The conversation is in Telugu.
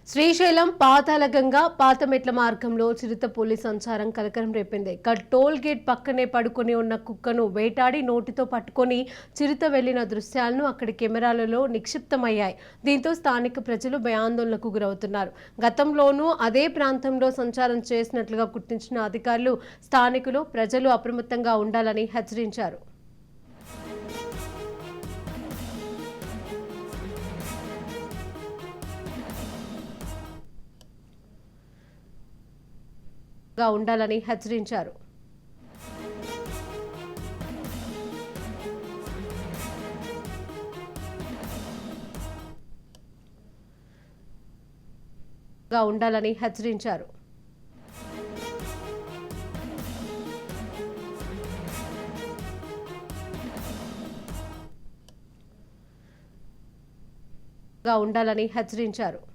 శ్రీశైలం పాతాళగంగ పాతమెట్ల మార్గంలో చిరుతపులి సంచారం కలకలం రేపింది. టోల్ గేట్ పక్కనే పడుకొని ఉన్న కుక్కను వేటాడి నోటితో పట్టుకొని చిరుత వెళ్లిన దృశ్యాలను అక్కడి కెమెరాలలో నిక్షిప్తమయ్యాయి. దీంతో స్థానిక ప్రజలు భయాందోళనకు గురవుతున్నారు. గతంలోనూ అదే ప్రాంతంలో సంచారం చేసినట్లుగా గుర్తించిన అధికారులు స్థానికులు ప్రజలు అప్రమత్తంగా ఉండాలని హెచ్చరించారు. ఉండాలని హెచ్చరించారు. ఉండాలని హెచ్చరించారు. ఉండాలని హెచ్చరించారు.